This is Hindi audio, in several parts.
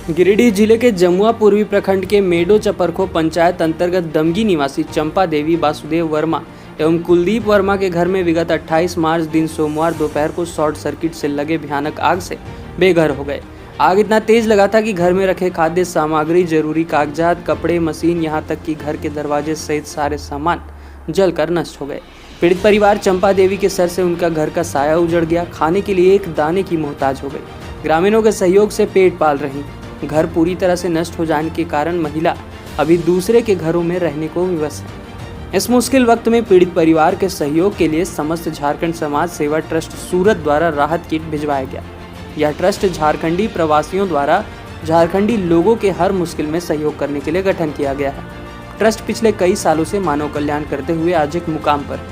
गिरिडीह जिले के जमुआ पूर्वी प्रखंड के मेडो चपरखो पंचायत अंतर्गत दमगी निवासी चंपा देवी वासुदेव वर्मा एवं कुलदीप वर्मा के घर में विगत 28 मार्च दिन सोमवार दोपहर को शॉर्ट सर्किट से लगे भयानक आग से बेघर हो गए। आग इतना तेज लगा था कि घर में रखे खाद्य सामग्री, जरूरी कागजात, कपड़े, मशीन, यहां तक कि घर के दरवाजे सहित सारे सामान जलकर नष्ट हो गए। पीड़ित परिवार चंपा देवी के सर से उनका घर का साया उजड़ गया। खाने के लिए एक दाने की मोहताज हो गई। ग्रामीणों के सहयोग से पेट पाल रही। घर पूरी तरह से नष्ट हो जाने के कारण महिला अभी दूसरे के घरों में रहने को विवश है। इस मुश्किल वक्त में पीड़ित परिवार के सहयोग के लिए समस्त झारखंड समाज सेवा ट्रस्ट सूरत द्वारा राहत किट भिजवाया गया। यह ट्रस्ट झारखंडी प्रवासियों द्वारा झारखंडी लोगों के हर मुश्किल में सहयोग करने के लिए गठन किया गया है। ट्रस्ट पिछले कई सालों से मानव कल्याण करते हुए आज एक मुकाम पर।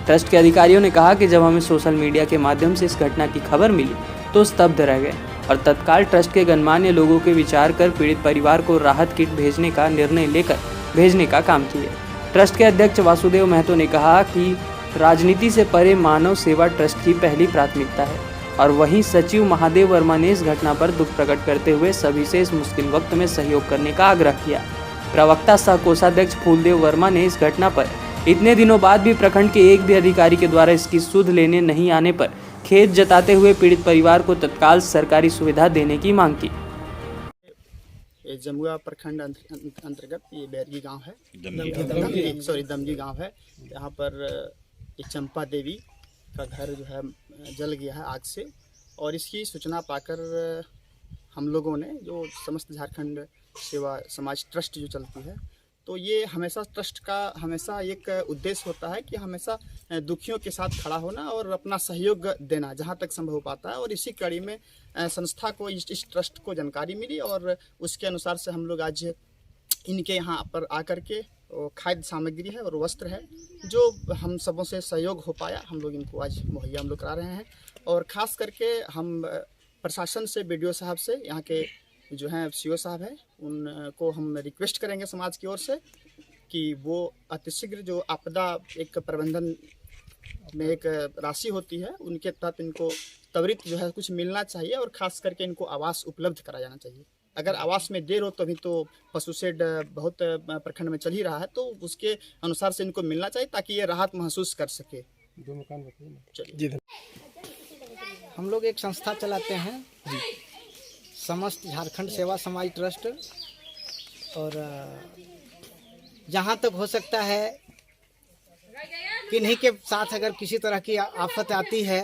ट्रस्ट के अधिकारियों ने कहा कि जब हमें सोशल मीडिया के माध्यम से इस घटना की खबर मिली तो स्तब्ध रह गए और तत्काल ट्रस्ट के गणमान्य लोगों के विचार कर पीड़ित परिवार को राहत किट भेजने का निर्णय लेकर भेजने का काम किया। ट्रस्ट के अध्यक्ष वासुदेव महतो ने कहा कि राजनीति से परे मानव सेवा ट्रस्ट की पहली प्राथमिकता है और वहीं सचिव महादेव वर्मा ने इस घटना पर दुख प्रकट करते हुए सभी से इस मुश्किल वक्त में सहयोग करने का आग्रह किया। प्रवक्ता सह कोषाध्यक्ष फूलदेव वर्मा ने इस घटना पर इतने दिनों बाद भी प्रखंड के एक भी अधिकारी के द्वारा इसकी सुध लेने नहीं आने पर खेद जताते हुए पीड़ित परिवार को तत्काल सरकारी सुविधा देने की मांग की। जमुआ प्रखंड अंतर्गत ये बैरगी गांव है, दमगी गांव है। यहाँ पर एक चंपा देवी का घर जो है जल गया है आग से, और इसकी सूचना पाकर हम लोगों ने, जो समस्त झारखंड सेवा समाज ट्रस्ट जो चलती है, तो ये हमेशा ट्रस्ट का हमेशा एक उद्देश्य होता है कि हमेशा दुखियों के साथ खड़ा होना और अपना सहयोग देना जहाँ तक संभव हो पाता है। और इसी कड़ी में संस्था को इस ट्रस्ट को जानकारी मिली और उसके अनुसार से हम लोग आज इनके यहाँ पर आकर के खाद्य सामग्री है और वस्त्र है जो हम सबों से सहयोग हो पाया, हम लोग इनको आज मुहैया हम लोग करा रहे हैं। और ख़ास करके हम प्रशासन से, BDO साहब से, यहाँ के जो हैं CO साहब हैं, उनको हम रिक्वेस्ट करेंगे समाज की ओर से कि वो अतिशीघ्र जो आपदा एक प्रबंधन में एक राशि होती है उनके तहत इनको त्वरित जो है कुछ मिलना चाहिए और ख़ास करके इनको आवास उपलब्ध कराया जाना चाहिए। अगर आवास में देर हो तो अभी तो पशु शेड बहुत प्रखंड में चल ही रहा है, तो उसके अनुसार से इनको मिलना चाहिए ताकि ये राहत महसूस कर सके। 2 मकान बताइए। चलिए, हम लोग एक संस्था चलाते हैं जी, समस्त झारखंड सेवा समाज ट्रस्ट, और जहाँ तक हो सकता है किन्हीं के साथ अगर किसी तरह की आफत आती है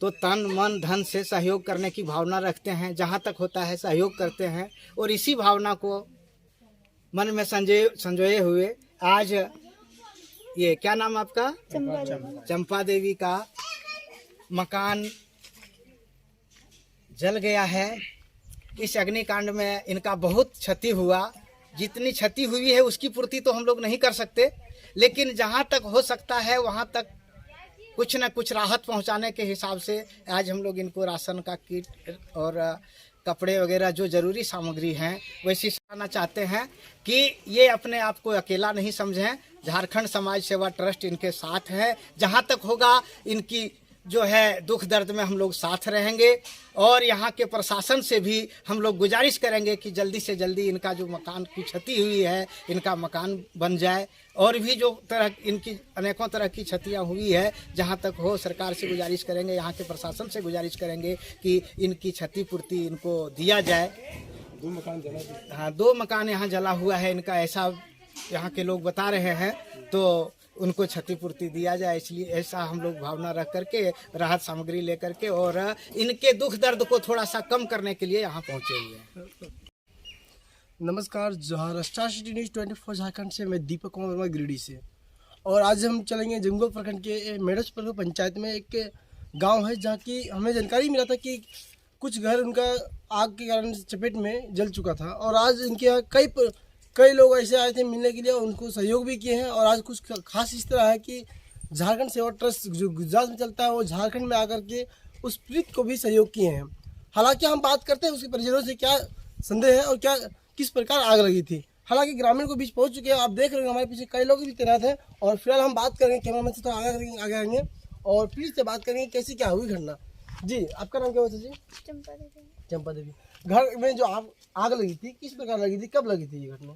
तो तन मन धन से सहयोग करने की भावना रखते हैं, जहाँ तक होता है सहयोग करते हैं। और इसी भावना को मन में संजोए हुए आज ये क्या नाम आपका, चंपा देवी का मकान जल गया है। इस अग्निकांड में इनका बहुत क्षति हुआ। जितनी क्षति हुई है उसकी पूर्ति तो हम लोग नहीं कर सकते, लेकिन जहाँ तक हो सकता है वहाँ तक कुछ न कुछ राहत पहुँचाने के हिसाब से आज हम लोग इनको राशन का किट और कपड़े वगैरह जो ज़रूरी सामग्री हैं वैसी सिखाना चाहते हैं कि ये अपने आप को अकेला नहीं समझें। झारखंड समाज सेवा ट्रस्ट इनके साथ है, जहाँ तक होगा इनकी जो है दुख दर्द में हम लोग साथ रहेंगे। और यहाँ के प्रशासन से भी हम लोग गुजारिश करेंगे कि जल्दी से जल्दी इनका जो मकान की क्षति हुई है इनका मकान बन जाए। और भी जो तरह इनकी अनेकों तरह की क्षतियाँ हुई है, जहाँ तक हो सरकार से गुजारिश करेंगे, यहाँ के प्रशासन से गुजारिश करेंगे कि इनकी क्षतिपूर्ति इनको दिया जाए। 2 मकान जला, हाँ 2 मकान यहाँ जला हुआ है इनका, ऐसा यहाँ के लोग बता रहे हैं, तो उनको क्षतिपूर्ति दिया जाए। इसलिए ऐसा हम लोग भावना रख करके राहत सामग्री लेकर के और इनके दुख दर्द को थोड़ा सा कम करने के लिए यहाँ पहुँचे हुए हैं। नमस्कार, जोहार। स्टार सिटी न्यूज़ 24 झारखंड से मैं दीपक कुमार वर्मा गिरिडीह से। और आज हम चलेंगे जमुआ प्रखंड के मेडो पंचायत में एक गांव है जहां की हमें जानकारी मिला था कि कुछ घर उनका आग के कारण चपेट में जल चुका था। और आज इनके यहाँ कई लोग ऐसे आए थे मिलने के लिए, उनको सहयोग भी किए हैं। और आज कुछ खास इस तरह है कि झारखंड सेवा ट्रस्ट जो गुजरात में चलता है वो झारखंड में आकर के उस पीड़ित को भी सहयोग किए हैं। हालांकि हम बात करते हैं उसके परिजनों से क्या संदेह है और क्या किस प्रकार आग लगी थी। हालांकि ग्रामीण को बीच पहुंच चुके हैं, आप देख रहे हैं हमारे पीछे कई लोग भी तैनात हैं। और फिलहाल हम बात करेंगे, कैमरामैन से तो आगे आएंगे और पीड़ित से बात करेंगे कैसी क्या हुई घटना। जी, आपका नाम क्या हुआ जी? चंपा देवी। चंपा देवी, घर में जो आग लगी थी किस प्रकार लगी थी, कब लगी थी ये घटना?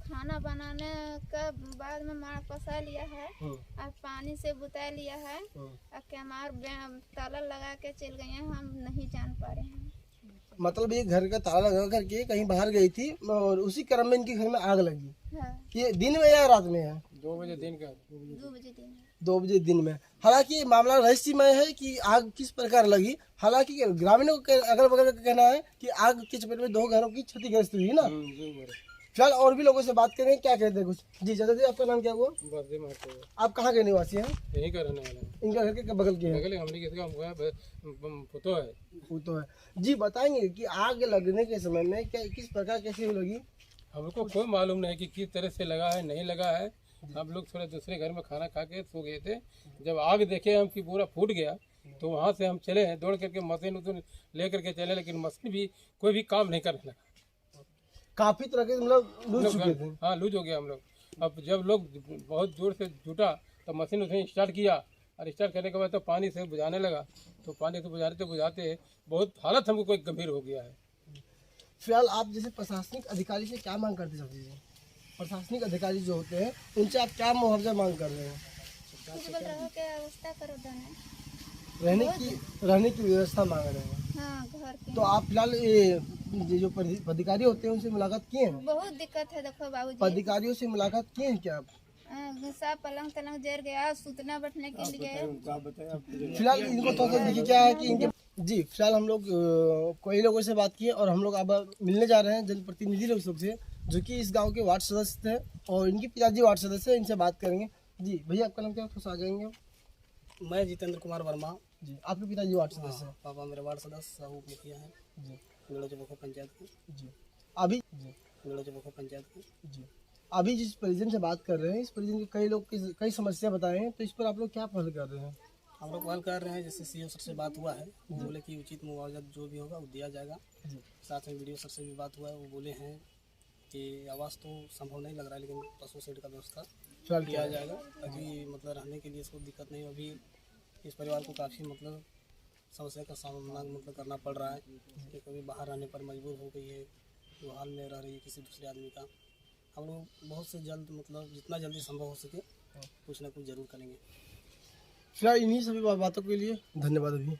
खाना बनाने का बाद में मार पसा लिया है और पानी से बुता लिया है और कैमार ताला लगा के चल गए हैं, हम नहीं जान पा रहे हैं। मतलब ये घर का ताला लगा करके कहीं बाहर गई थी और उसी क्रम में इनके घर में आग लगी। हाँ, ये दिन में या रात में है? 2 बजे दिन का 2 बजे दिन में। 2 बजे दिन में। हालांकि ये मामला रहस्यमय है कि आग किस प्रकार लगी। हालांकि ग्रामीणों के अगल बगल का कहना है कि आग की चपेट में 2 घरों की क्षतिग्रस्त हुई ना। फिलहाल और भी लोगों से बात करेंगे, क्या कहते हैं कुछ। जी चाचा जी, आपका नाम क्या हुआ? बर्दे मारते हुए आप कहाँ के निवासी हैं? यही का रहने वाला है। इनका घर के बगल के हैं? बगल हमने किसका हमको पुतो है। वो तो है। जी बताएंगे कि आग लगने के समय में क्या किस प्रकार कैसे लगी? हमको कोई मालूम नहीं कि किस तरह से लगा है, नहीं लगा है। हम लोग थोड़ा दूसरे घर में खाना खा के सो गए थे। जब आग देखे हम कि पूरा फूट गया तो वहाँ से हम चले हैं, दौड़ करके मशीन उशीन ले करके चले, लेकिन मशीन भी कोई भी काम नहीं करने लगा। काफी तरह के मतलब लूट चुके थे। हाँ, लूज हो गया हम लोग। अब जब लोग बहुत जोर से जुटा तो मशीन उसे स्टार्ट किया और स्टार्ट करने के बाद तो पानी से बुझाने लगा। तो पानी से बुझाते बहुत हालत हमको कोई गंभीर हो गया है। फिलहाल आप जैसे प्रशासनिक अधिकारी से क्या मांग करते हैं? प्रशासनिक अधिकारी जो होते हैं उनसे आप क्या मुआवजा मांग कर रहे हैं? कुछ बोल रहा के व्यवस्था करो देने। रहने की व्यवस्था मांग रहे हैं। हाँ, घर के। तो आप फिलहाल ये जो अधिकारी होते हैं उनसे मुलाकात किए हैं? बहुत दिक्कत है, देखो बाबूजी। अधिकारियों से मुलाकात किए हैं क्या आप? सब पलंग तलंग जर गया, सूतना बैठने के लिए। फिलहाल इनको थोड़ा सा देखिए क्या है कि इनके जी फिलहाल हम लोग कई लोगों से बात किए और हम लोग अब मिलने जा रहे हैं जनप्रतिनिधि लोग से जो कि इस गांव के वार्ड सदस्य थे और इनके पिताजी वार्ड सदस्य हैं। इनसे बात करेंगे। जी भैया, आपका नाम क्या है? थोड़ा सा आ जाएंगे। मैं जितेंद्र कुमार वर्मा। जी, आपके पिताजी वार्ड सदस्य हैं? पापा मेरे वार्ड सदस्य साहू मुखिया हैं जी मेड़ो चबोखो पंचायत के। जी अभी मेड़ो चबोखो पंचायत के। जी अभी जिस परिजन से बात कर रहे हैं, इस परिजन के कई लोग कई समस्या बताए हैं, तो इस पर आप लोग क्या पहल कर रहे हैं? हम लोग पहल कर रहे हैं, जैसे सीओ सर से बात हुआ है, वो बोले कि उचित मुआवजा जो भी होगा वो दिया जाएगा। साथ में वीडियो सर से भी बात हुआ है, वो बोले हैं कि आवास तो संभव नहीं लग रहा है लेकिन पशु शेड का व्यवस्था किया जाएगा ताकि मतलब रहने के लिए इसको दिक्कत नहीं। अभी इस परिवार को काफ़ी मतलब समस्या का सामना मतलब करना पड़ रहा है कि कभी बाहर रहने पर मजबूर हो गई है, जो हाल में रह रही है किसी दूसरे आदमी का। हम लोग बहुत से जल्द मतलब जितना जल्दी संभव हो सके कुछ ना कुछ जरूर करेंगे। फिलहाल इन्हीं सभी बातों के लिए धन्यवाद अभी।